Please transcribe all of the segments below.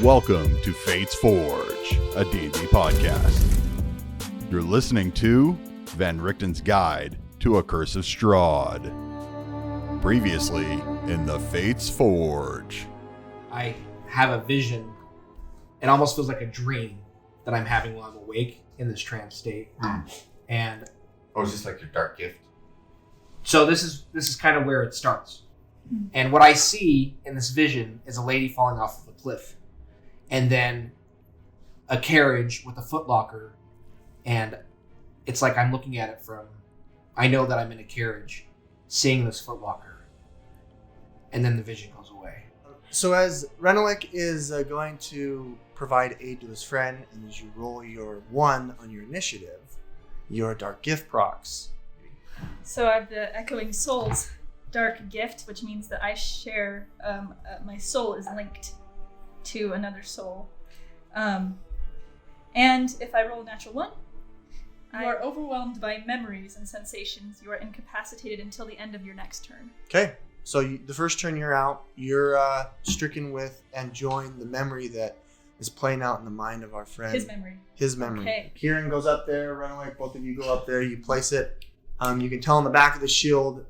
Welcome to Fate's Forge, a D&D podcast. You're listening to Van Richten's Guide to A Curse of Strahd. Previously in the Fate's Forge. I have a vision. It almost feels like a dream that I'm having while I'm awake in this trance state. And is this like your dark gift? so this is kind of where it starts. And what I see in this vision is a lady falling off of a cliff. And then a carriage with a footlocker. And it's like I'm looking at it from... I know that I'm in a carriage, seeing this footlocker. And then the vision goes away. So as Renelic is going to provide aid to his friend, and as you roll your 1 on your initiative, your dark gift procs. So I have the Echoing Souls dark gift, which means that I share, my soul is linked to another soul. And if I roll a natural 1, you are overwhelmed by memories and sensations. You are incapacitated until the end of your next turn. Okay, so the first turn you're out, you're stricken with and enjoying the memory that is playing out in the mind of our friend. His memory. Okay. Kieran goes up there, Renelic, both of you go up there, you place it. You can tell on the back of the shield,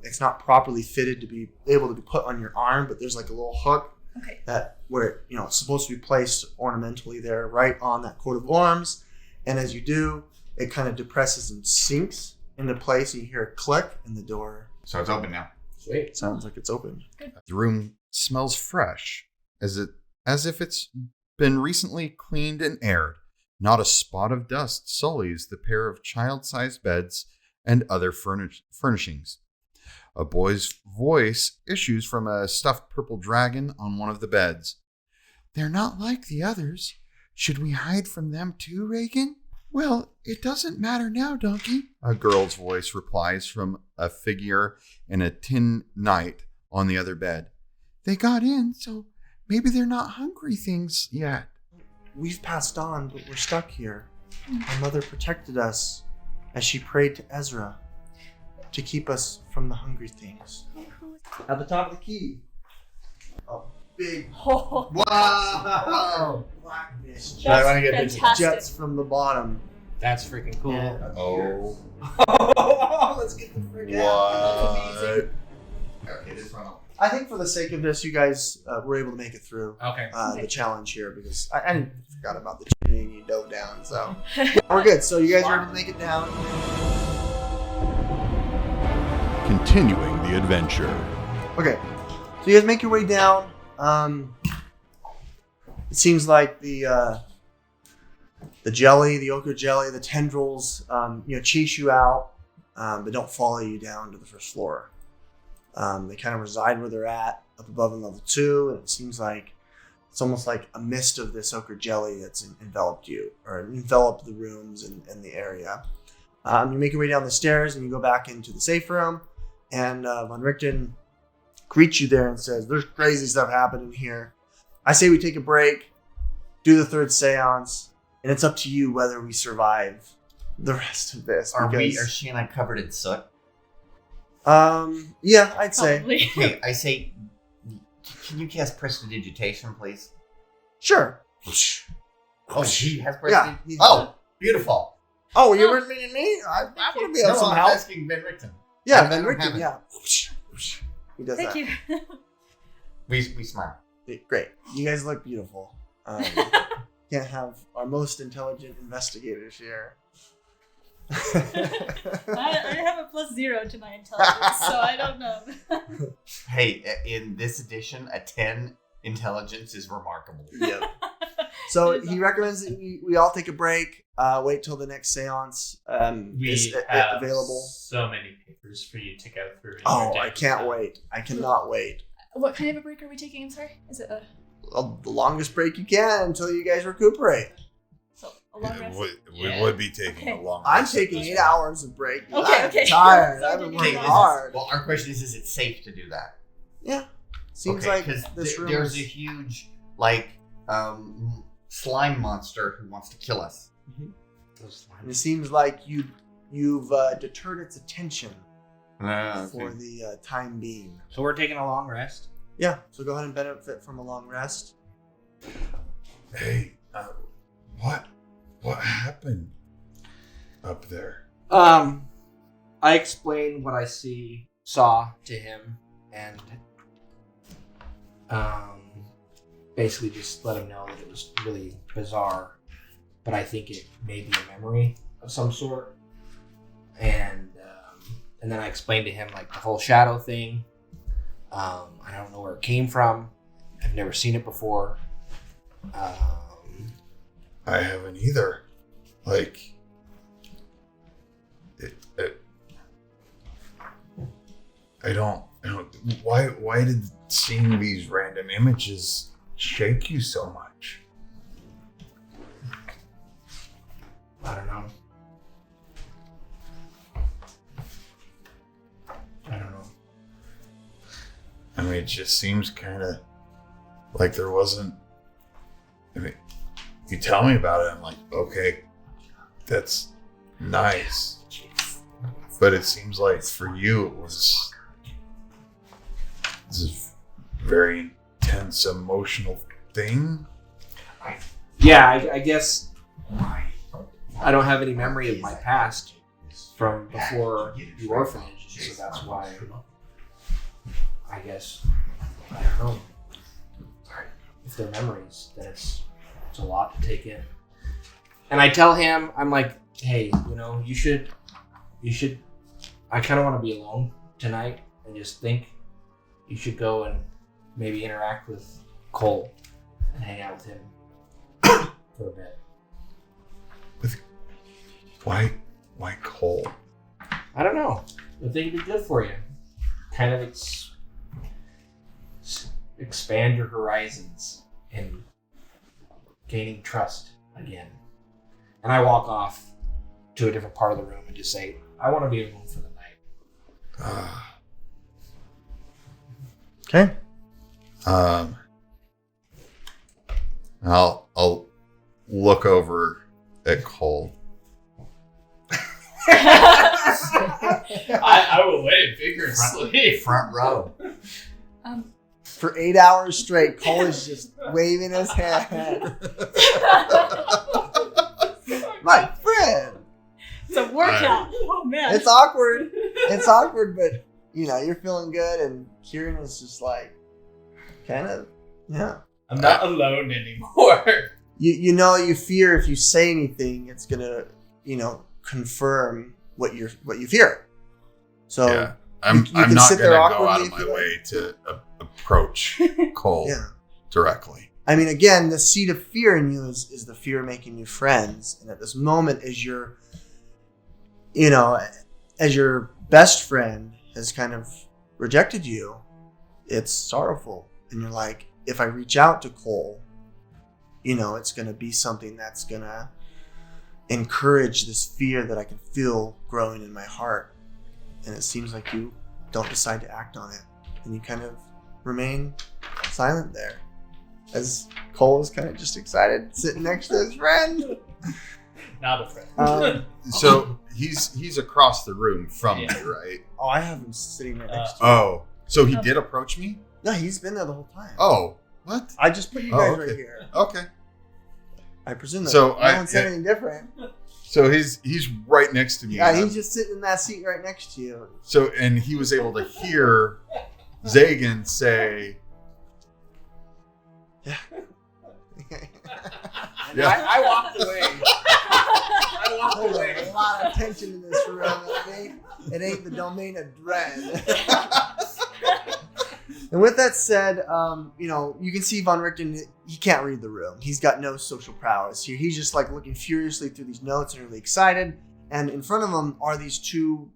it's not properly fitted to be able to be put on your arm, but there's like a little hook. Okay. That where it's supposed to be placed ornamentally there, right on that coat of arms. And as you do, it kind of depresses and sinks into place. And you hear a click, and the door. So it's open now. Sweet. Sounds like it's open. The room smells fresh, as if it's been recently cleaned and aired. Not a spot of dust sullies the pair of child-sized beds and other furnishings. A boy's voice issues from a stuffed purple dragon on one of the beds. They're not like the others. Should we hide from them too, Reagan? Well, it doesn't matter now, donkey. A girl's voice replies from a figure in a tin knight on the other bed. They got in, so maybe they're not hungry things yet. We've passed on, but we're stuck here. Our mother protected us as she prayed to Ezra to keep us from the hungry things. At the top of the key, a big Wow! black mist Fantastic. jets from the bottom. That's freaking cool. And- let's get the frick What? out. Okay, this one. I think for the sake of this, you guys were able to make it through Okay. the challenge here because I forgot about the chimney and you dove down. So we're good. So you guys are able to make it down. Continuing the adventure. Okay, so you guys make your way down. It seems like the jelly, the ochre jelly, the tendrils, chase you out, but don't follow you down to the first floor. They kind of reside where they're at, up above in level 2, and it seems like it's almost like a mist of this ochre jelly that's enveloped you, or enveloped the rooms and the area. You make your way down the stairs, and you go back into the safe room, and Von Richten greets you there and says, there's crazy stuff happening here. I say we take a break, do the third seance, and it's up to you whether we survive the rest of this. Are she and I covered in soot? Yeah, I'd say. Probably. Okay, I say, can you cast prestidigitation, please? Sure. Oh, she has Yeah. prestidigitation? Oh, beautiful. Oh, you were meaning me? I'm going to be able to No, I'm somehow. asking Ben Richten. Yeah, I Van don't have Richten, it. yeah. He does Thank that. you. We smile. Great. You guys look beautiful. Can't have our most intelligent investigators here. I have a +0 to my intelligence, so I don't know. Hey, in this edition, a 10 intelligence is remarkable. Yep. So he recommends that we all take a break, wait till the next seance is available. So many papers for you to go through. Oh, I can't wait. I cannot wait. What kind of a break are we taking? I'm sorry. Is it The longest break you can until you guys recuperate. a long rest? We would be taking a long I'm rest. taking 8 hours of break. Okay, I'm okay. tired. So I've been did working you- hard. Well, our question is it safe to do that? Yeah. Seems Okay, like 'cause this room there's is... a huge, slime monster who wants to kill us. And it seems like you've deterred its attention Okay. for the time being. So we're taking a long rest. Yeah, so go ahead and benefit from a long rest. Hey, what happened up there? I explained what I saw to him, and basically just let him know that it was really bizarre, but I think it may be a memory of some sort. And then I explained to him like the whole shadow thing. I don't know where it came from. I've never seen it before. I haven't either. Like, I don't. Why did seeing these random images shake you so much? I don't know. I mean, it just seems kind of like there wasn't. I mean, you tell me about it, I'm like, okay, that's nice. But it seems like for you, it was this very intense emotional thing. Yeah, I guess I don't have any memory of my past from before the orphanage, so that's why I guess, I don't know. If they're memories, then it's a lot to take in. And I tell him, I'm like, hey, you should, I kind of want to be alone tonight and just think you should go and maybe interact with Cole and hang out with him for a bit. Why Cole? I don't know. I think it'd be good for you. Kind of expand your horizons and gaining trust again. And I walk off to a different part of the room and just say, I want to be alone for the night. Okay. I'll look over at Cole. I will wait vigorously. Front row. For 8 hours straight, Cole is just waving his hand. My friend. It's a workout. Oh man. It's awkward. It's awkward, but you're feeling good, and Kieran is just like, kind of, yeah. I'm not alone anymore. You fear if you say anything, it's gonna, confirm what you fear. So Yeah, I'm can not sit gonna there go awkwardly out of if my you like. way to approach Cole Yeah. directly. I mean, again, the seed of fear in you is the fear of making new friends. And at this moment, as your best friend has kind of rejected you, it's sorrowful. And you're like, if I reach out to Cole, it's going to be something that's going to encourage this fear that I can feel growing in my heart. And it seems like you don't decide to act on it. And you kind of remain silent there. As Cole is kind of just excited, sitting next to his friend. Not a friend. So he's across the room from me, right? Oh, I have him sitting right next to you. Oh, so he did approach me? No, he's been there the whole time. Oh, what? I just put you guys okay. right here. Okay. I presume that So no one said anything different. So he's right next to me. Yeah, he's just sitting in that seat right next to you. So, and he was able to hear Zagan say, Yeah. Yeah. I walked away. I walked There's away. a lot of tension in this room. It ain't the domain of dread. And with that said, you can see Von Richten, he can't read the room. He's got no social prowess here. He's just like looking furiously through these notes and really excited. And in front of him are these two,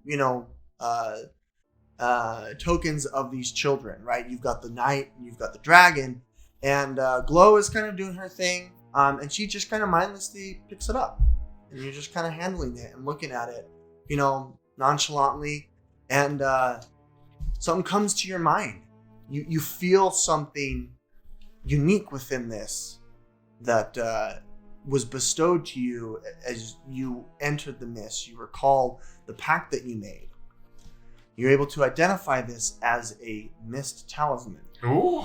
tokens of these children, right? You've got the knight and you've got the dragon. And Glow is kind of doing her thing. And she just kind of mindlessly picks it up. And you're just kind of handling it and looking at it, nonchalantly. And something comes to your mind. You feel something unique within this that was bestowed to you as you entered the mist. You recall the pact that you made. You're able to identify this as a mist talisman. Ooh.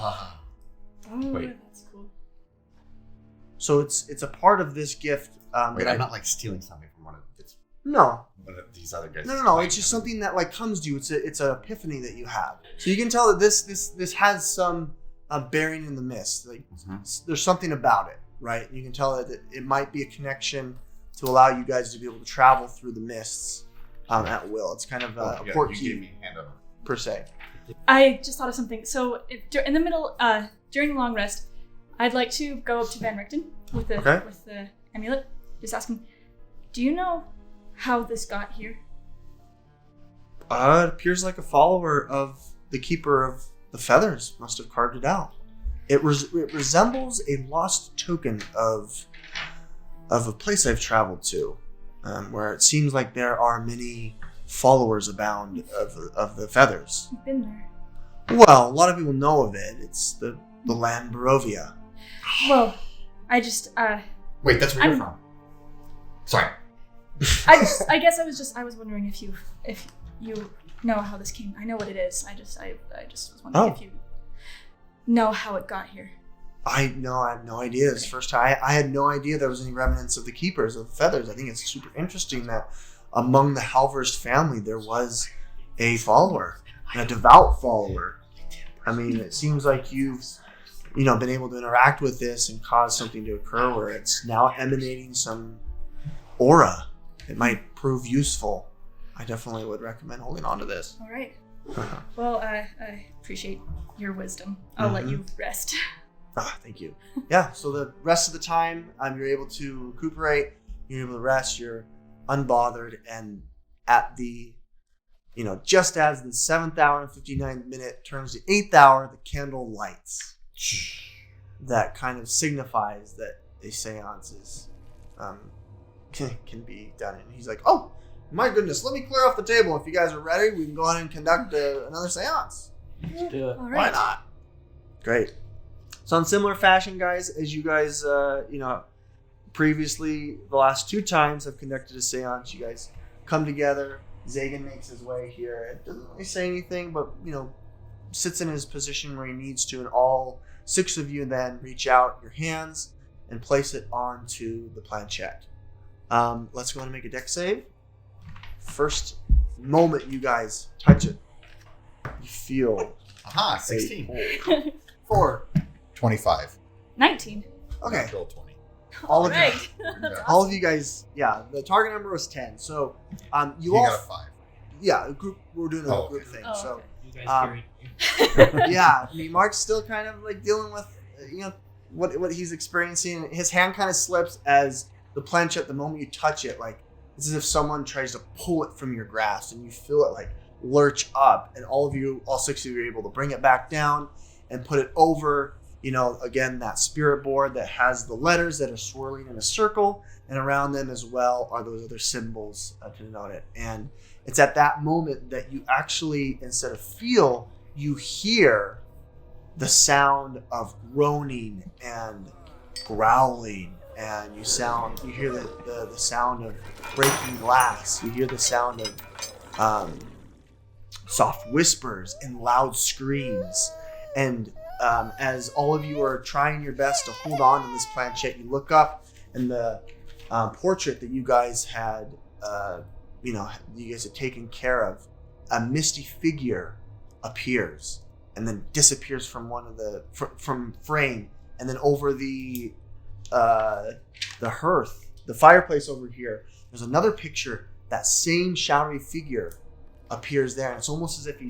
Oh, Wait. that's cool. So it's a part of this gift. Wait, I'm not like stealing something from one of these other guys. No. It's just something that like comes to you. It's an epiphany that you have. So you can tell that this has some bearing in the mist. Like there's something about it, right? You can tell that it might be a connection to allow you guys to be able to travel through the mists at will. It's kind of a port key per se. I just thought of something. So in the middle, during the long rest, I'd like to go up to Van Richten with the amulet. Just ask him, do you know how this got here? It appears like a follower of the Keeper of the Feathers must have carved it out. It resembles a lost token of a place I've traveled to, where it seems like there are many followers abound of the feathers. You've been there. Well, a lot of people know of it. It's the land Barovia. Well, I just Wait, that's where you're from. Sorry. I guess I was wondering if you know how this came. I know what it is. I just was wondering if you know how it got here. I have no idea. This first time I had no idea there was any remnants of the Keepers of the Feathers. I think it's super interesting that among the Halverst family there was a follower, a devout follower. I mean, it seems like you've been able to interact with this and cause something to occur where it's now emanating some aura. It might prove useful. I definitely would recommend holding on to this. All right. Well, I appreciate your wisdom. I'll let you rest. Thank you. Yeah, so the rest of the time, you're able to recuperate, you're able to rest, you're unbothered, and at the, just as the 7th hour and 59th minute turns to 8th hour, the candle lights. That kind of signifies that a seance is, can be done. And he's like, oh, my goodness, let me clear off the table. If you guys are ready, we can go ahead and conduct another seance. Let's do it. All right. Why not? Great. So in similar fashion, guys, as you guys, previously, the last 2 times I've conducted a seance, you guys come together. Zagan makes his way here. It doesn't really say anything, but, sits in his position where he needs to, and all 6 of you then reach out your hands and place it onto the planchette. Let's go ahead and make a dex save. First moment you guys touch it, you feel 16. 4. 25. 19. Okay. Roll 20. All of Right. Yeah. all of you guys, the target number was 10. So He you all, got a 5. yeah, we're doing a Oh, group okay. thing. Oh, So okay. You guys carried me. yeah, I mean, Mark's still kind of like dealing with what he's experiencing. His hand kind of slips as the planchette. The moment you touch it, like it's as if someone tries to pull it from your grasp, and you feel it like lurch up. And all 6 of you are able to bring it back down and put it over. Again, that spirit board that has the letters that are swirling in a circle, and around them as well are those other symbols to denote it. And it's at that moment that you actually, instead of feel, you hear the sound of groaning and growling, and you hear the sound of breaking glass. You hear the sound of soft whispers and loud screams. And as all of you are trying your best to hold on to this planchette, you look up, and the portrait that you guys had, taken care of, a misty figure appears and then disappears from one of from frame, and then over the hearth, the fireplace over here, there's another picture. That same shadowy figure appears there, and it's almost as if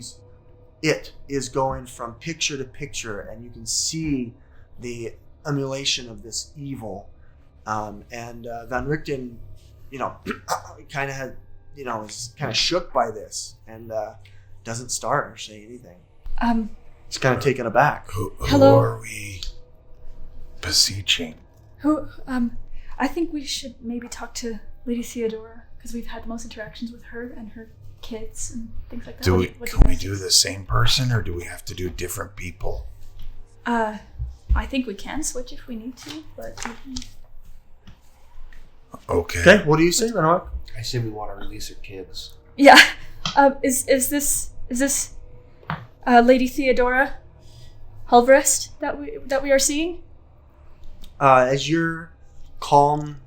it is going from picture to picture, and you can see the emulation of this evil. And Van Richten, kind of had, is kind of shook by this, and doesn't start or say anything. He's kind of taken aback. Who Hello? are we beseeching? I think we should maybe talk to Lady Theodora, because we've had the most interactions with her and her kids and things like that. Can we do the same person, or do we have to do different people? I think we can switch if we need to, but Okay. What do you say, Renard? I say we want to release her kids. yeah. Is this Lady Theodora Halvrest that we are seeing? As your calm,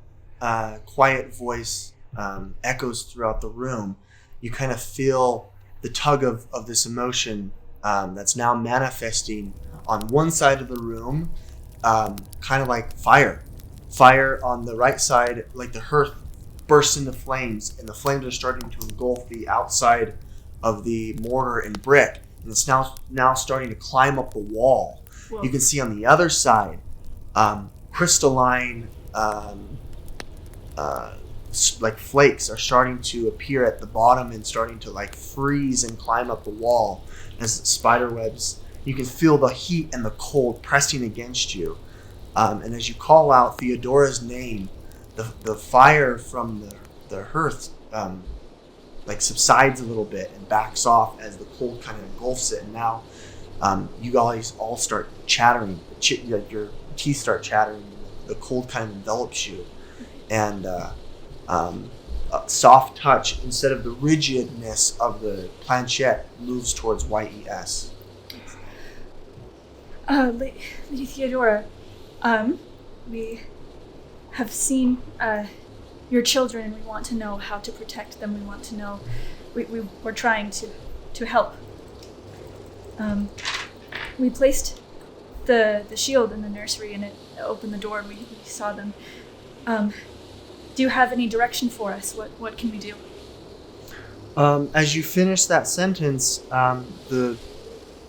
quiet voice echoes throughout the room, you kind of feel the tug of this emotion that's now manifesting on one side of the room, kind of like fire. Fire on the right side, like the hearth bursts into flames, and the flames are starting to engulf the outside of the mortar and brick, and it's now starting to climb up the wall. Whoa. You can see on the other side, crystalline like flakes are starting to appear at the bottom and starting to like freeze and climb up the wall as spider webs. You can feel the heat and the cold pressing against you. And as you call out Theodora's name, the fire from the hearth like subsides a little bit and backs off as the cold kind of engulfs it. And now you guys all start chattering. Your teeth start chattering. The cold kind of envelops you. And a soft touch, instead of the rigidness of the planchette, moves towards YES. Lady Theodora, we have seen your children, and we want to know how to protect them. We want to know. We're trying to help. We placed the shield in the nursery, and it opened the door, and we saw them. Do you have any direction for us? What can we do? As you finish that sentence,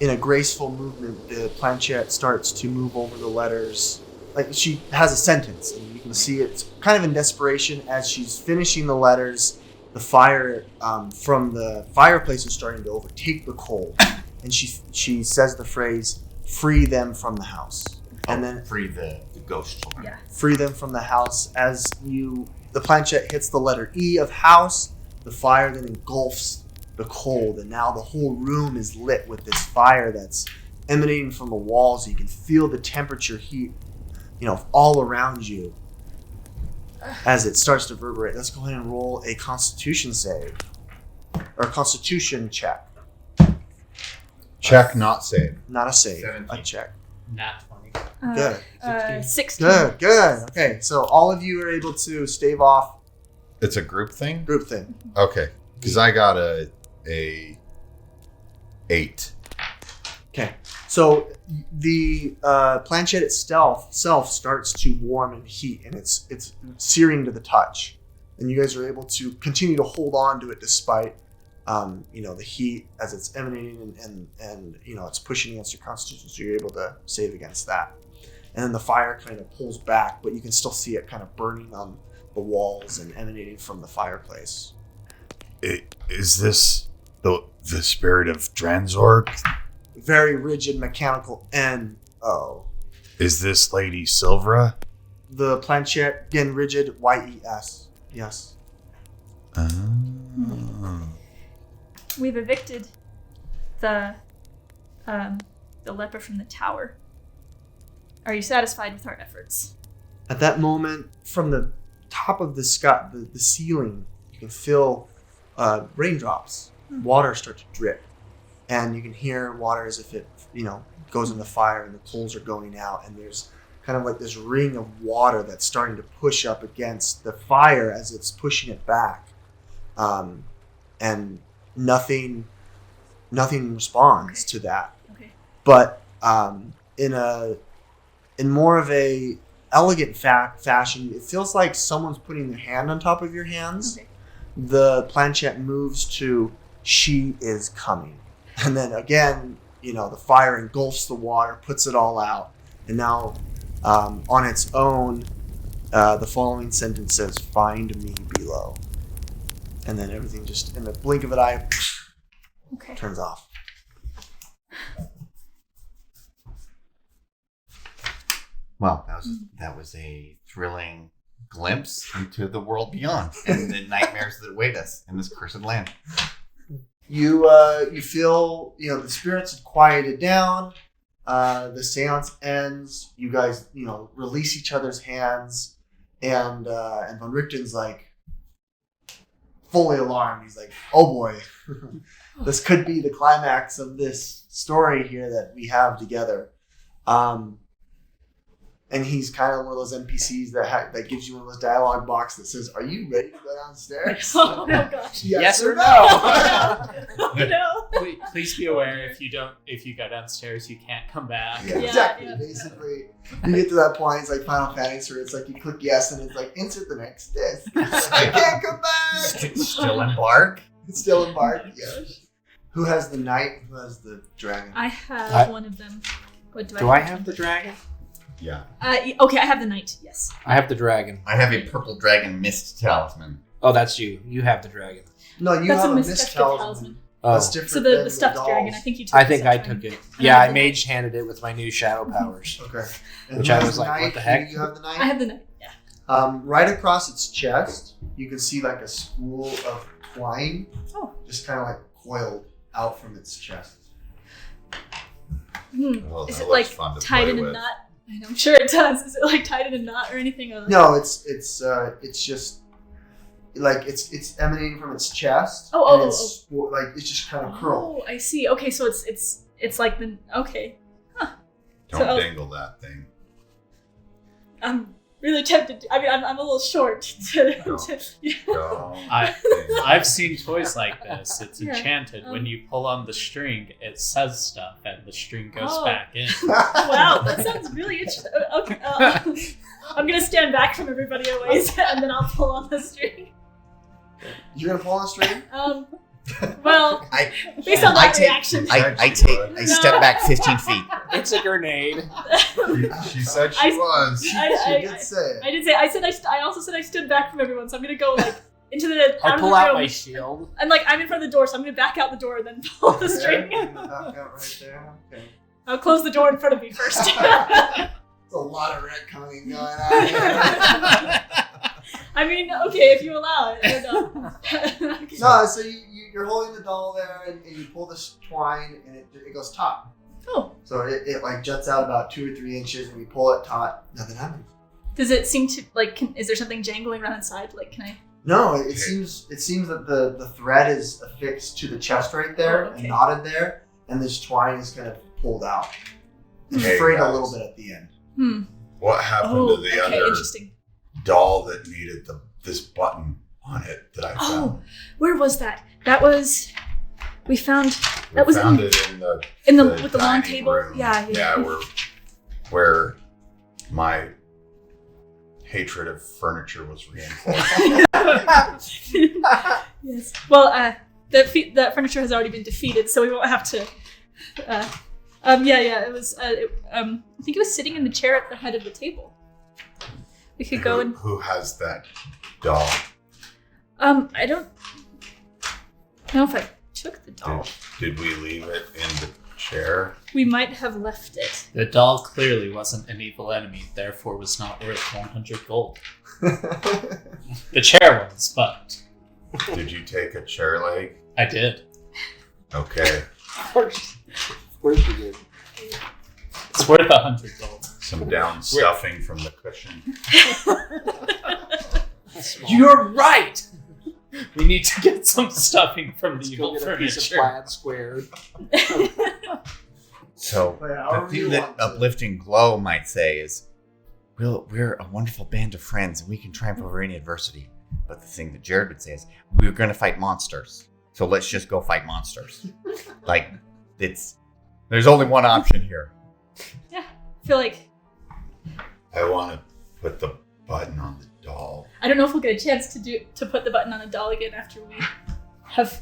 in a graceful movement, the planchette starts to move over the letters. Like she has a sentence, and you can see it's kind of in desperation as she's finishing the letters. The fire from the fireplace is starting to overtake the coal, and she says the phrase, "Free them from the house," and then free the ghost children. Yeah. Free them from the house. As the planchette hits the letter E of house, the fire then engulfs the cold, and now the whole room is lit with this fire that's emanating from the walls. You can feel the temperature heat, all around you as it starts to reverberate. Let's go ahead and roll a Constitution save, or a Constitution check. Check, not save. Not a save, 17. a check. Nat 20. Good. 16. Good. Okay, so all of you are able to stave off It's a group thing? group thing. Okay. Because I got a 8. Okay, so the planchette itself starts to warm and heat, and it's searing to the touch, and you guys are able to continue to hold on to it despite the heat as it's emanating and it's pushing against your constitution, so you're able to save against that. And then the fire kind of pulls back, but you can still see it kind of burning on the walls and emanating from the fireplace. Is this the spirit of Dranzorg? Very rigid, mechanical N-O. Is this Lady Silvera? The planchette, again, rigid, Y-E-S. Yes. We've evicted the leper from the tower. Are you satisfied with our efforts? At that moment, from the top of the sky, the ceiling, you can feel raindrops. Water start to drip. And you can hear water as if it, goes in the fire and the coals are going out. And there's kind of like this ring of water that's starting to push up against the fire as it's pushing it back. And nothing responds to that. Okay. But in more of a elegant fashion, it feels like someone's putting their hand on top of your hands. Okay. The planchette moves to "She is coming," and then again, the fire engulfs the water, puts it all out, and now on its own, the following sentence says, "Find me below," and then everything just in the blink of an eye turns off. Well, that was a thrilling glimpse into the world beyond and the nightmares that await us in this cursed land. You feel the spirits have quieted down. The seance ends. You guys release each other's hands, and Von Richten's like fully alarmed. He's like, "Oh boy, this could be the climax of this story here that we have together." And he's kind of one of those NPCs that gives you one of those dialogue box that says, "Are you ready to go downstairs?" Oh gosh. Yes or no? Oh no. Please be aware if you go downstairs, you can't come back. Yeah, Yeah, exactly. yeah. Basically, you get to that point. It's like Final Fantasy, where it's like you click yes, and it's like insert the next disc. It's like, I can't come back. Still embark. It's still embarked. Yeah. Who has the knight? Who has the dragon? I have one of them. What Do I have the dragon? Yeah. Okay, I have the knight. Yes. I have the dragon. I have a purple dragon mist talisman. Oh, that's you. You have the dragon. No, you That's have a a mist mist talisman. talisman. Oh. That's different. So than the stuffed dolls. dragon. I think you took. I think the I stuffed took dragon. it. And Yeah, I I have the mage handed it with my new shadow powers. Okay. And Which who I has was the like, what knight? the heck? You have the knight. knight. I have the knight. Yeah. Right across its chest, you can see like a spool of twine, just kind of like coiled out from its chest. Oh, Is that it looks like fun to tied play in a with. knot? I'm sure it does. Is it like tied in a knot or anything? Or like... No, it's just like it's emanating from its chest. Oh. Like it's just kind of curled. Oh, I see. Okay, so it's like the okay. Don't So- dangle that thing. I'm really tempted. I mean, I'm a little short. To, No. yeah. Don't I've seen toys like this. It's Yeah. enchanted. When you pull on the string, it says stuff, and the string goes Oh. back in. Wow, that sounds really interesting. Okay, I'm gonna stand back from everybody a ways, and then I'll pull on the string. You're gonna pull on a string? Well, I based on I that take- reaction, I step back 15 feet. It's a grenade. She said she was. She I did say it. I did say I also said I stood back from everyone, so I'm gonna go like into the I out of pull the out room, my shield. and like I'm in front of the door, so I'm gonna back out the door and then pull the string. There, back out right there. Okay. I'll close the door in front of me first. There's a lot of retconning going on here. I mean, okay, if you allow it. I don't know. Okay. No, so you're holding the doll there, and you pull this twine, and it goes taut. Oh, So it like juts out about 2 or 3 inches, and you pull it taut. Nothing happens. does it seem to like? Is there something jangling around inside? Like, can I? No, it seems that the thread is affixed to the chest right there Oh, okay. and knotted there, and this twine is kind of pulled out. It's Hey, frayed a guys. little bit at the end. Hmm. What happened Oh, to the okay, other interesting. doll that needed this button on it that I found? Oh, where was that? That was. We found. That was found in it in the with the long dining table. room. Yeah. where my hatred of furniture was reinforced. Yes. Well, the furniture has already been defeated, so we won't have to. Yeah. It was. I think it was sitting in the chair at the head of the table. We could go and. Who has that doll? I don't know if I took the doll. Did we leave it in the chair? We might have left it. The doll clearly wasn't an evil enemy, therefore was not worth 100 gold. The chair was, but Did you take a chair leg? I did. Okay. Of course you did. It's worth 100 gold. Some down stuffing from the cushion. You're right! We need to get some stuffing from the Let's evil go get a piece of furniture. plaid squared. So Yeah, the however you thing that want to. Uplifting Glow might say is, we're a wonderful band of friends and we can triumph over any adversity. But the thing that Jared would say is, we're going to fight monsters. So let's just go fight monsters. Like, there's only one option here. I feel like I want to put the button on the doll. I don't know if we'll get a chance to put the button on the doll again after we have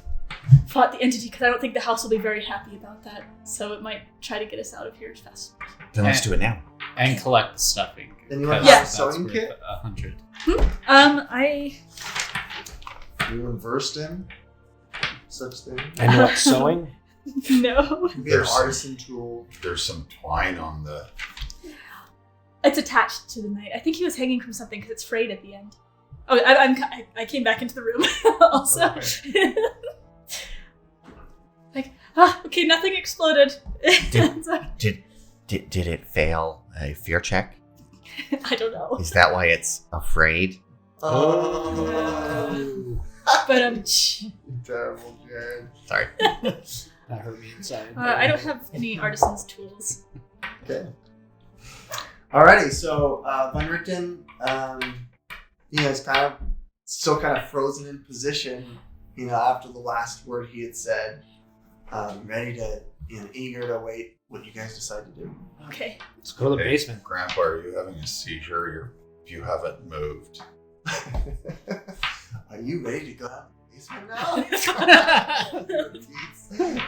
fought the entity, because I don't think the house will be very happy about that. So it might try to get us out of here as fast. Then let's do it now. And collect the stuffing. Then you want because to have a that's sewing worth kit? 100. You versed in such thing. And what, sewing? No, Could be an artisan tool. There's some twine on the. it's attached to the knight. I think he was hanging from something because it's frayed at the end. Oh, I came back into the room also. Like, okay, nothing exploded. It's like, Did it fail a fear check? I don't know, Is that why it's afraid? Oh. but Terrible, Jared. Sorry. That hurt me inside. I don't have any artisan's tools. Okay. Alrighty, so Von Richten, is still kind of frozen in position, after the last word he had said, ready to, eager to wait what you guys decide to do. Okay. Let's go to the Hey, basement. Grandpa, are you having a seizure? You haven't moved. Are you ready to go down the basement now?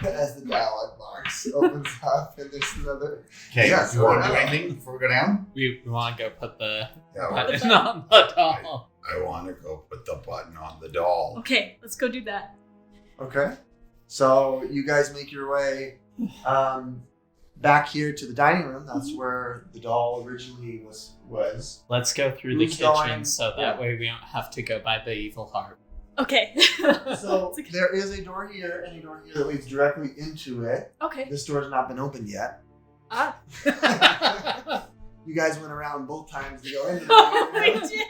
As the dialogue box opens up and there's another. Okay, Yes, you want to do we're anything before we go down? We want to go put the Yeah, button on the doll. I want to go put the button on the doll. Okay, let's go do that. Okay. So you guys make your way back here to the dining room. That's where the doll originally was. Let's go through the Who's kitchen going? so that way we don't have to go by the evil heart. Okay. So there is a door here and a door here that leads directly into it. Okay. This door has not been opened yet. Ah. You guys went around both times to go into the Oh, dining we room. did.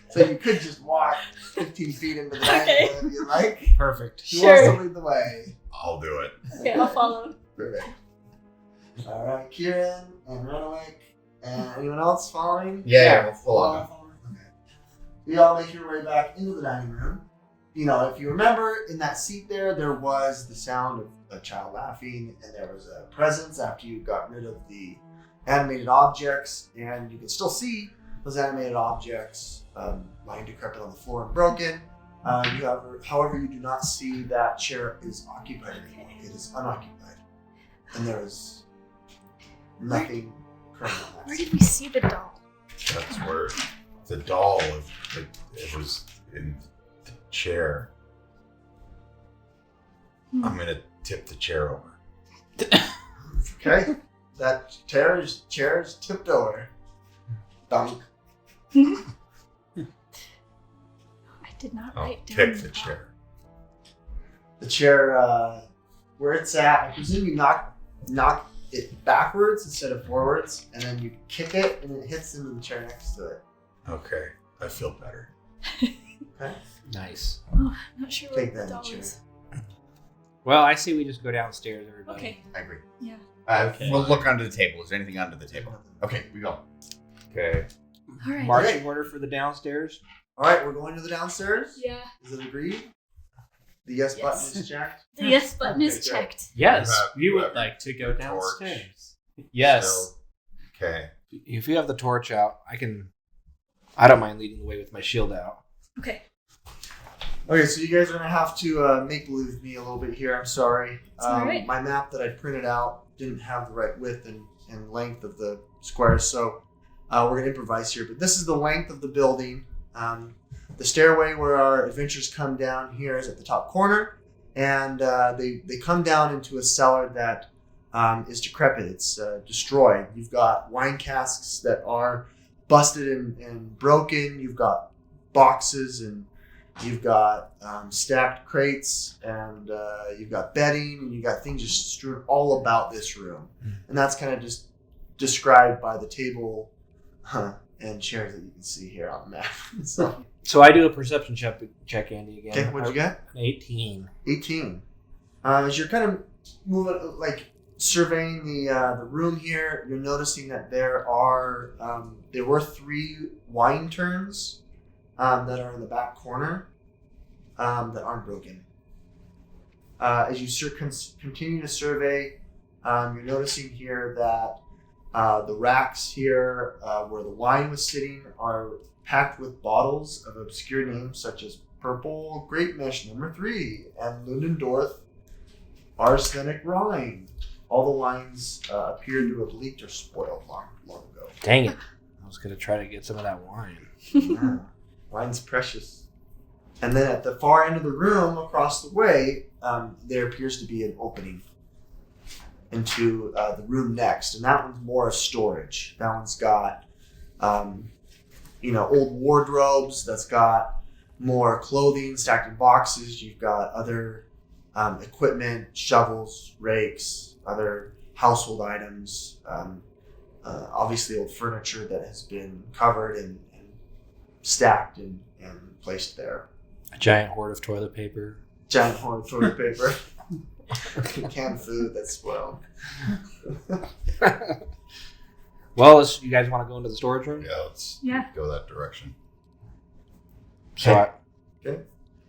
So you could just walk 15 feet into the dining Okay. room if you like. Perfect. Who Sure. wants to lead the way? I'll do it. Okay, I'll follow. Perfect. All right, Kieran and Renwick and anyone else following? Yeah, we'll follow All him. following? Okay. You all make your way back into the dining room. If you remember, in that seat there was the sound of a child laughing, and there was a presence after you got rid of the animated objects, and you can still see those animated objects lying decrepit on the floor and broken. However, you do not see that chair is occupied anymore. It is unoccupied. And there is nothing currently on that Where seat. did we see the doll? That's where the doll, it was in the chair. I'm going to tip the chair over. Okay? That chair is tipped over. Dunk. I did not I'll write down kick the the doll. chair. The chair, where it's at, I presume you knock it backwards instead of forwards, and then you kick it, and it hits into the chair next to it. Okay, I feel better. Okay? Nice. Oh, I'm not sure Take where that the in doll chair. is. Well, I say we just go downstairs, everybody. Okay. I agree. Yeah. Okay. We'll look under the table. Is there anything under the table? Okay, we go. Okay. All right. Marching Okay. order for the downstairs. All right, we're going to the downstairs. Yeah. Is it agreed? The yes, Yes. button is checked. The yes button is Okay, good. checked. Yes, You have- we you would have like to go torch. downstairs. Yes. Okay. If you have the torch out, I don't mind leading the way with my shield out. Okay. Okay, so you guys are gonna have to make believe with me a little bit here. I'm sorry. It's all right. My map that I printed out didn't have the right width and length of the squares, so we're gonna improvise here. But this is the length of the building. The stairway where our adventures come down here is at the top corner, and they come down into a cellar that is decrepit. It's destroyed. You've got wine casks that are busted and broken. You've got boxes and you've got stacked crates, and you've got bedding, and you've got things just strewn all about this room. And that's kind of just described by the table and chairs that you can see here on the map. So I do a perception check, Andy, again. Okay, what'd you get? An 18. 18. As you're kind of moving, surveying the room here, you're noticing that there were 3 wine turns that are in the back corner that aren't broken. As you continue to survey, you're noticing here that the racks here where the wine was sitting are packed with bottles of obscure names such as Purple Grape Mesh No. 3 and Ludendorff Arsenic Wine. All the wines appear to have leaked or spoiled long ago. Dang it. I was going to try to get some of that wine. Yeah. Wine's precious. And then at the far end of the room, across the way, there appears to be an opening into the room next, and that one's more of storage. That one's got, old wardrobes. That's got more clothing stacked in boxes. You've got other equipment, shovels, rakes, other household items. Obviously, old furniture that has been covered and stacked and placed there. A giant hoard of toilet paper. Giant horn of toilet paper. Canned food that's spoiled. Well, you guys want to go into the storage room? Yeah, let's go that direction. So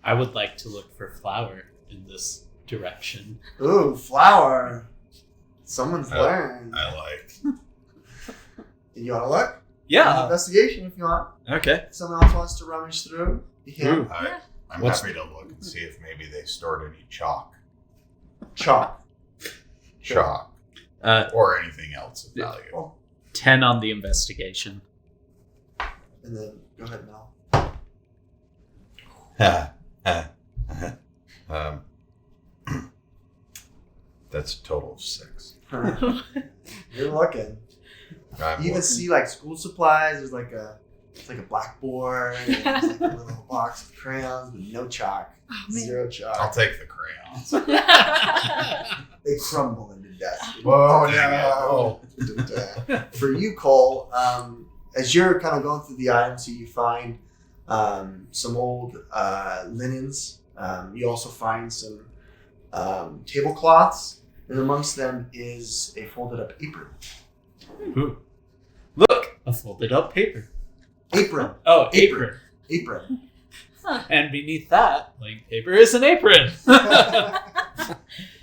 I would like to look for flour in this direction. Ooh, flour. Someone's learned. I like. You want to look? Yeah. Investigation if you want. Okay. If someone else wants to rummage through, you can. I'm happy to look and see if maybe they stored any chalk. Chalk. Chalk. Or anything else of value. Oh. 10 on the investigation. And then go ahead, Mel. That's a total of 6. You're looking. You even see like school supplies. There's like a blackboard. And there's like a little box of crayons with no chalk. Oh, man. 0 chalk. I'll take the crayons. They crumble into dust. Whoa, no. For you, Cole, as you're kind of going through the items, you find some old linens. You also find some tablecloths, and amongst them is a folded up apron. Ooh. Look, a folded up paper. Apron. Oh, apron. Apron. And beneath that, like paper is an apron.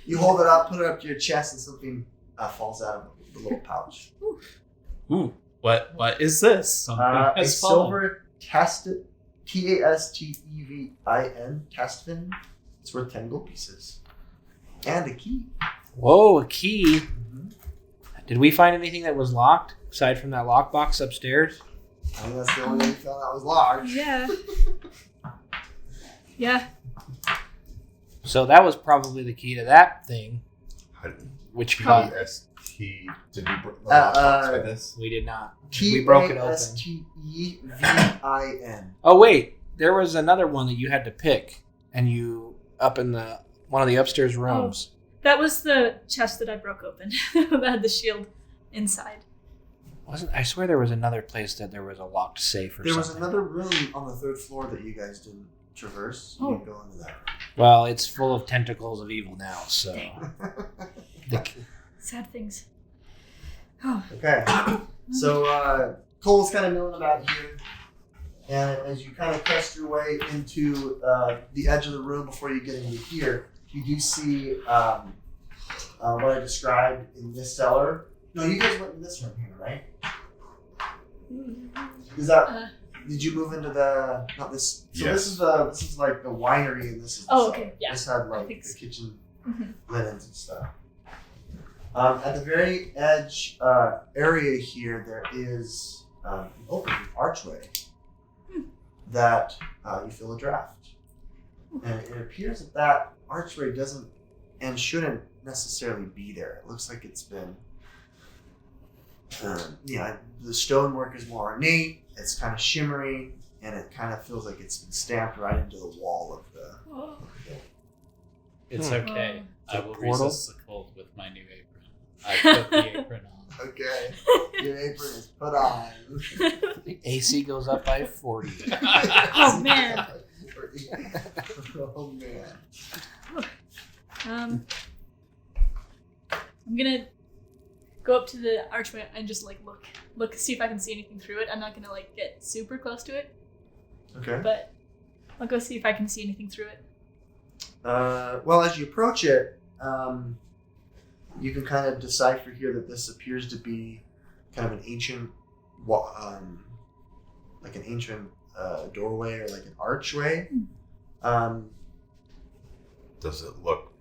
You hold it up, put it up to your chest, and something falls out of the little pouch. Ooh, what is this? Something A has fallen. silver Tastevin, Tastevin. It's worth 10 gold pieces. And a key. Whoa, a key. Did we find anything that was locked aside from that lockbox upstairs? I think that's the only one we found that was large. Yeah. Yeah. So that was probably the key to that thing. Which key? T. Did we break the lockbox with this? We did not. We broke it open. Tastevin. Oh wait, there was another one that you had to pick, and you up in the one of the upstairs rooms. That was the chest that I broke open. That had the shield inside. I swear there was another place that there was a locked safe or There something. was another room on the 3rd floor that you guys didn't traverse. You can go into that room. Well, it's full of tentacles of evil now, so. Sad things. Oh. Okay. So Cole's kind of milling about here. And as you kind of test your way into the edge of the room before you get into here, you do see what I described in this cellar. No, you guys went in this room here, right? Is that? Did you move into the? Not this. So Yes. this is like the winery, and this is. The cellar. Okay, yeah. This had I like think the so. kitchen Mhm. linens and stuff. At the very edge area here, there is an open archway that you feel a draft, and it appears that archway doesn't and shouldn't necessarily be there. It looks like it's been. The stonework is more ornate, it's kind of shimmery, and it kind of feels like it's been stamped right into the wall of the... It's okay. I will portal? resist the cold with my new apron. I put the apron on. Okay, your apron is put on. The AC goes up by 40. Oh, man. Oh, man. I'm gonna go up to the archway and just like look, see if I can see anything through it. I'm not gonna like get super close to it, Okay. but I'll go see if I can see anything through it. Well, as you approach it, you can kind of decipher here that this appears to be kind of an ancient, doorway or like an archway. Does it look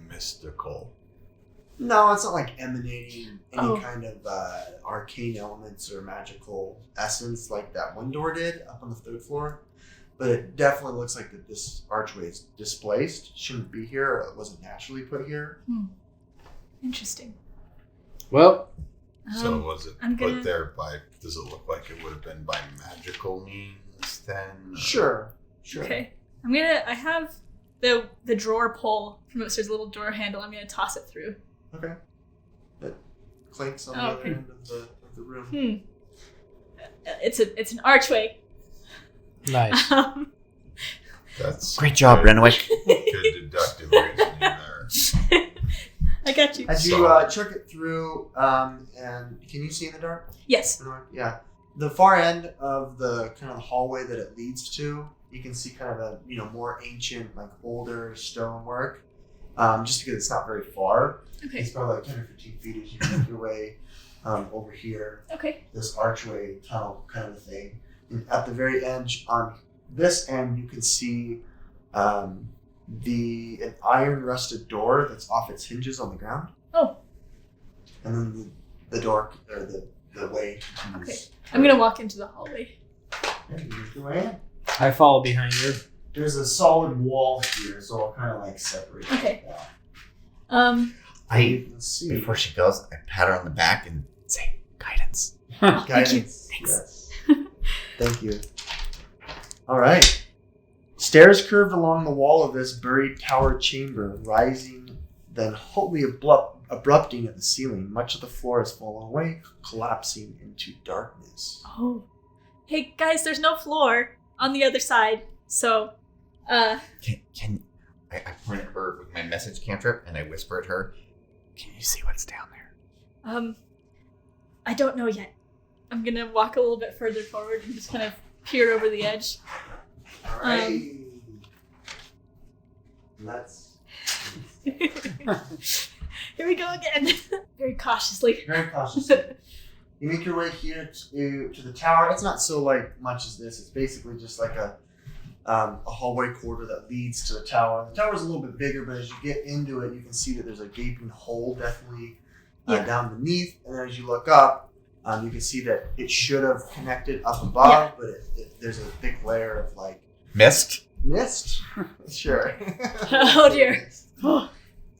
mystical? No, it's not like emanating any Oh. kind of arcane elements or magical essence like that one door did up on the 3rd floor. But it definitely looks like that this archway is displaced. Shouldn't be here. Or it wasn't naturally put here. Interesting. Well, So was it I'm put gonna- there by, does it look like it would have been by magical means then? Or- Sure. Okay. I have the drawer pull from upstairs, a little door handle. I'm gonna toss it through. Okay. It clinks on Oh, the other okay. end of the room. It's an archway. nice. That's Great job, good. Renwick. Good deductive reasoning there. I got you. As you chuck it through, and can you see in the dark? Yes. Yeah. The far end of the kind of the hallway that it leads to, you can see kind of a more ancient, like older stonework. Just because it's not very far. Okay. It's probably like 10 or 15 feet as you make your way over here. Okay. This archway tunnel kind of a thing. And at the very edge on this end, you can see an iron rusted door that's off its hinges on the ground. Oh. And then the door or the way. Okay. I'm gonna walk into the hallway. Okay, you make your way in. I follow behind you. There's a solid wall here, so I'll kind of like separate. Okay. It out. Let's see. Before she goes, I pat her on the back and say, guidance. Oh, Guidance. thank you. Thanks. Yes. Thank you. All right. Stairs curved along the wall of this buried tower chamber, rising, then wholly abrupting at the ceiling. Much of the floor has fallen away, collapsing into darkness. Oh. Hey guys, there's no floor on the other side, so Can I point at her with my message cantrip and I whisper at her, can you see what's down there? I don't know yet. I'm gonna walk a little bit further forward and just kind of peer over the edge. All right. Let's. Here we go again. Very cautiously. Very cautiously. You make your way here to the tower. It's not so like much as this. It's basically just like a hallway corridor that leads to the tower. The tower's a little bit bigger, but as you get into it, you can see that there's a gaping hole definitely down beneath. And then as you look up, you can see that it should have connected up above, but there's a thick layer of like Mist? mist. Sure. Oh dear.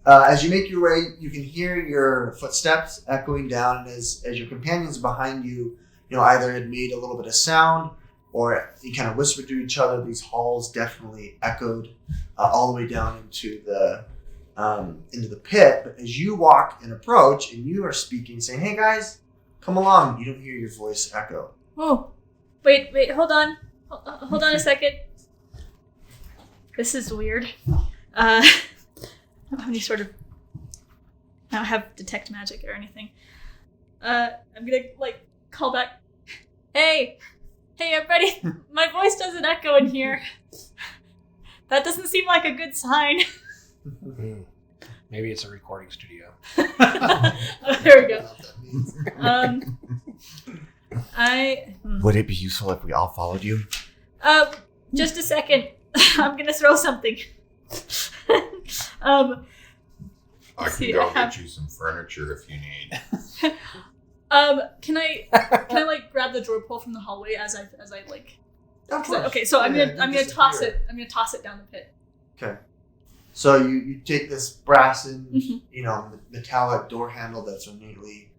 As you make your way, you can hear your footsteps echoing down, and as your companions behind you, either had made a little bit of sound or you kind of whispered to each other. These halls definitely echoed all the way down into the pit. But as you walk and approach, and you are speaking, saying, "Hey guys, come along," you don't hear your voice echo. Oh, wait, hold on. Hold on a second. This is weird. I don't have any sort of... I don't have detect magic or anything. I'm gonna, call back. Hey, everybody. My voice doesn't echo in here. That doesn't seem like a good sign. Maybe it's a recording studio. Oh, there we go. Would it be useful if we all followed you? Just a second. I'm gonna throw something. I can see, go I have- get you some furniture if you need. Can I grab the drawer pull from the hallway as I Of course. okay, so I'm Yeah, gonna you toss disappear. it. I'm gonna toss it down the pit. Okay. So you take this brass and Mhm. metallic door handle that's ornately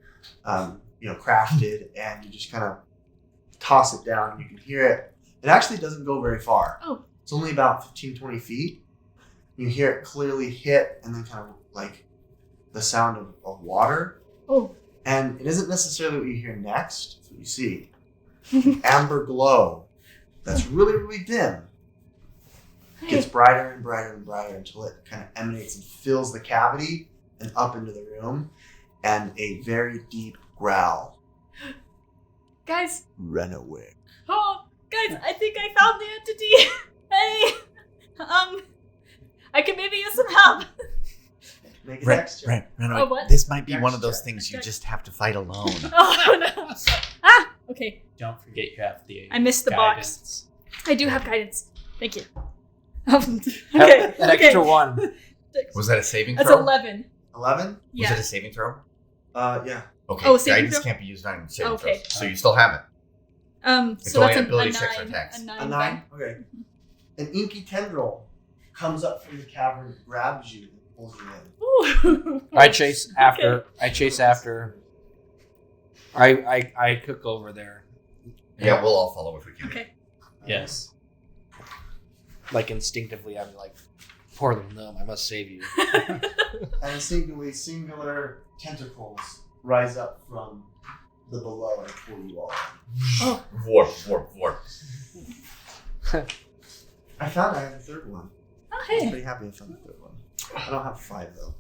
crafted, and you just kind of toss it down, and you can hear it. It actually doesn't go very far. Oh. It's only about 15-20 feet. You hear it clearly hit, and then kind of like the sound of water. Oh. And it isn't necessarily what you hear next. It's what you see. An amber glow that's really, really dim. Gets brighter and brighter and brighter until it kind of emanates and fills the cavity and up into the room. And a very deep growl. Guys, Renwick. guys, I think I found the entity. Hey, I could maybe use some help. Make a dex check. Oh, what? This might be Dex one of those check. things you Dex. just have to fight alone. Oh no! Okay, Don't forget you have the I missed the guidance. box. I do have guidance. Thank you. Okay, An extra one. Was that a saving That's throw? 11. 11? Was Yeah. it a saving throw? Yeah. Okay, Oh, saving guidance throw? can't be used on saving Okay. throws, so you still have it. So only that's ability a checks or 9. attacks. A 9. A 9? Okay. An inky tendril comes up from the cavern, grabs you, and pulls you in. Ooh. I chase after. Okay. I chase after. I cook over there. Yeah, we'll all follow if we can. Okay. Yes. Like instinctively, I'm like, poor little gnome. I must save you. And instinctively, singular tentacles rise up from the below and pull you all in. Warp. I found I had a third one. Oh, I'm hey. pretty happy I found the third one. I don't have 5 though.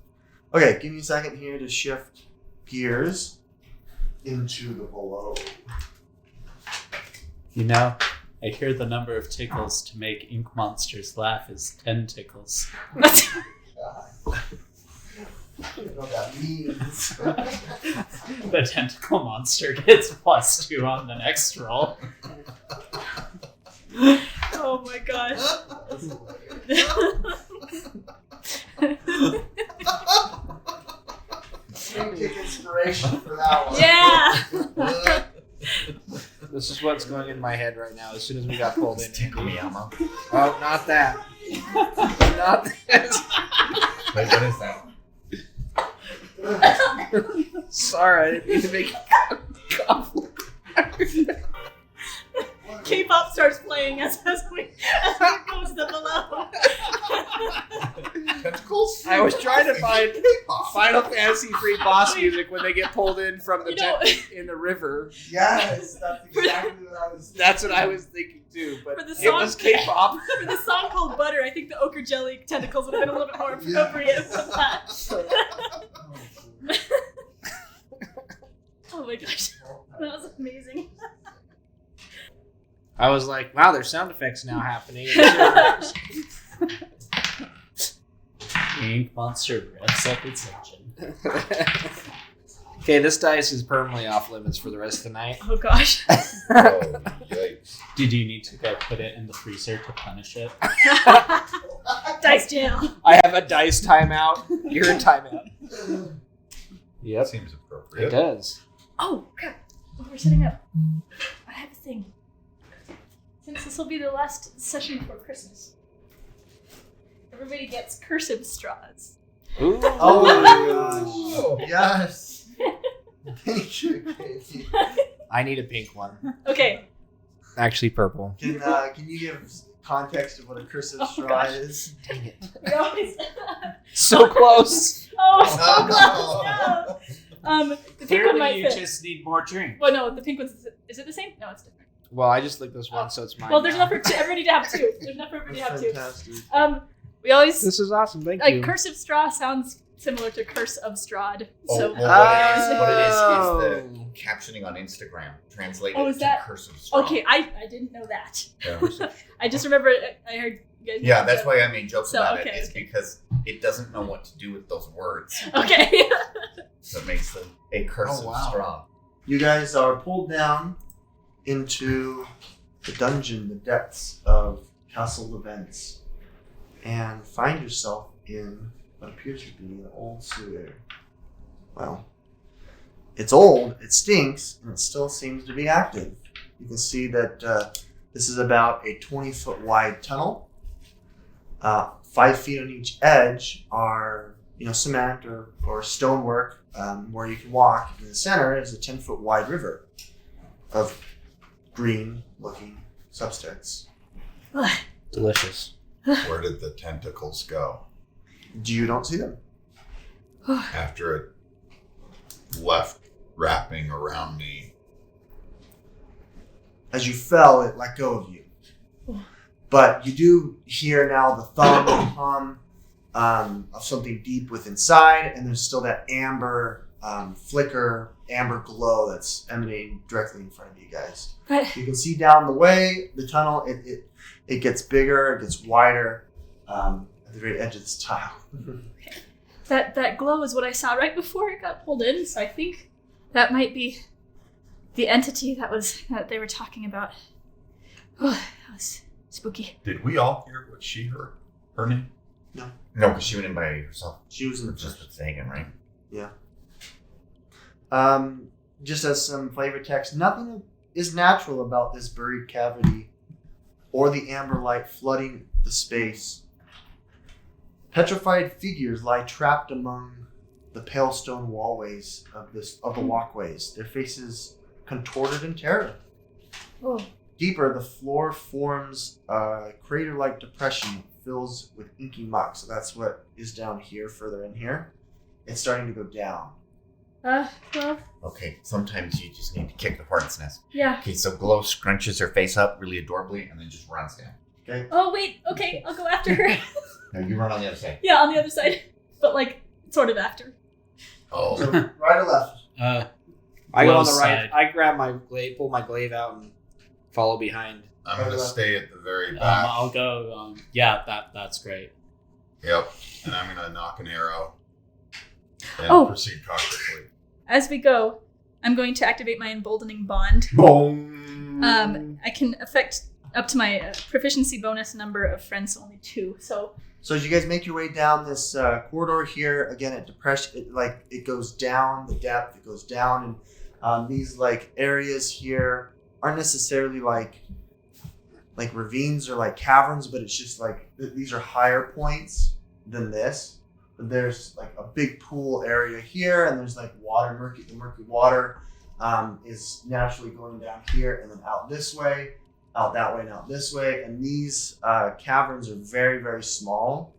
Okay, give me a second here to shift gears into the below. You know, I hear the number of tickles to make ink monsters laugh is 10 tickles. I don't know what that means. The tentacle monster gets +2 on the next roll. Oh my gosh. Take inspiration for that one. Yeah. This is what's going in my head right now as soon as we got pulled in. Tickle me, Elmo. Oh, not that. Not this. Wait, what is that? Sorry, I didn't mean to make you cough. K-pop starts playing as we go to the below. Tentacles? I was trying to find Final Fantasy free boss music when they get pulled in from the You know- in the river. Yes, that's exactly what I was thinking. That's what I was thinking too, but For the it song- was K-pop. For the song called Butter, I think the ochre jelly tentacles would have been a little bit more appropriate for that. Oh my gosh. That was amazing. I was like, wow, there's sound effects now happening. Ink monster revs up its engine. Okay, this dice is permanently off limits for the rest of the night. Oh gosh. Oh, yikes. Did you need to go put it in the freezer to punish it? Dice jail. I have a dice timeout. You're in timeout. Yep, Seems it appropriate. does. Oh crap. While we're setting up, I have a thing. Since this will be the last session before Christmas, everybody gets cursive straws. Ooh. Oh my gosh. Yes. Thank you, Casey. I need a pink one. Okay. Actually, purple. Can you give context of what a cursive Oh, straw gosh. is? Dang it. We always. So close. Oh, so Oh, close. No. The pink one Clearly, might you fit. just need more drink. Well, no, the pink one's. Is it the same? No, it's different. Well, I just licked this one, so it's mine. Well, there's now. enough for everybody to have two. There's enough for everybody to That's have two. fantastic. We always This is awesome. Thank like you. cursive straw sounds similar to curse of Strahd. Oh, So well, what it is Oh. the captioning on Instagram translated Oh, is to that- cursive straw. okay, I didn't know that. Yeah. I just remember I heard you guys. Yeah, that's why I made jokes So, about okay, it. It's okay. because it doesn't know what to do with those words. Okay. So it makes them a cursive straw. You guys are pulled down into the dungeon, the depths of Castle Levents, and find yourself in what appears to be an old sewer. Well, it's old, it stinks, and it still seems to be active. You can see that this is about a 20-foot wide tunnel. 5 feet on each edge are cement or stonework where you can walk. In the center is a 10-foot wide river of green-looking substance. Delicious. Where did the tentacles go You don't see them. after it left wrapping around me? As you fell, it let go of you. But you do hear now the thump and hum of something deep within inside, and there's still that amber flicker, amber glow that's emanating directly in front of you guys. But You can see down the way, the tunnel, it gets bigger, it gets wider at the very edge of this tile. that glow is what I saw right before it got pulled in, so I think that might be the entity that they were talking about. Oh, that was spooky. Did we all hear what she heard? Her name? No, because she went in by herself. She was in the Just first. with Sagan, right? Yeah. Just as some flavor text, nothing is natural about this buried cavity or the amber light flooding the space. Petrified figures lie trapped among the pale stone wallways of the walkways, their faces contorted in terror. Oh, Deeper, the floor forms a crater-like depression that fills with inky muck. So that's what is down here, further in here. It's starting to go down. well, Okay, sometimes you just need to kick the hornet's nest. yeah. Okay, so Glow scrunches her face up really adorably and then just runs down. Okay. Oh, wait, okay, I'll go after her. Now you run on the other side. Yeah, on the other side. But, like, sort of after. Oh. So right or left? I go on Close the right. side. I grab my glaive, pull my glaive out, and follow behind. I'm going to stay at the very back. I'll go. Yeah, that's great. Yep. And I'm going to knock an arrow and Oh. proceed cautiously. As we go, I'm going to activate my emboldening bond. Boom. I can affect up to my proficiency bonus number of friends, only 2. So So as you guys make your way down this corridor here, again at depression, it goes down the depth, it goes down, and these like areas here aren't necessarily like ravines or like caverns, but it's just like these are higher points than this. But there's like a big pool area here, and there's like water, the murky water is naturally going down here and then out this way, out that way, and out this way. And these caverns are very, very small,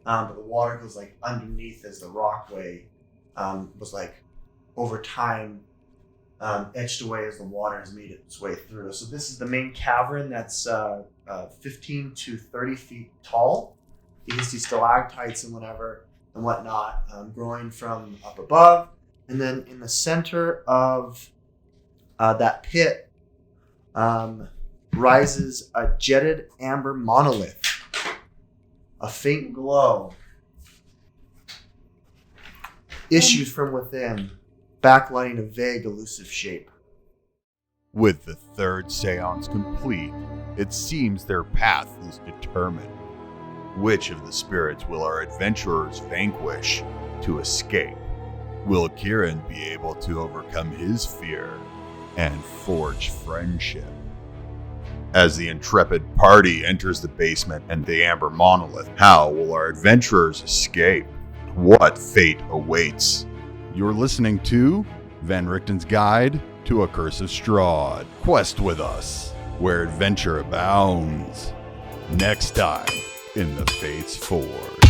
but the water goes like underneath as the rockway was like over time etched away as the water has made its way through. So this is the main cavern that's 15 to 30 feet tall. You can see stalactites and whatnot growing from up above. And then in the center of that pit rises a jetted amber monolith. A faint glow issues from within, backlighting a vague, elusive shape. With the third seance complete, it seems their path is determined. Which of the spirits will our adventurers vanquish to escape? Will Kieran be able to overcome his fear and forge friendship? As the intrepid party enters the basement and the amber monolith, how will our adventurers escape? What fate awaits? You're listening to Van Richten's Guide to A Curse of Strahd. Quest with us, where adventure abounds. Next time in the Fates Forge.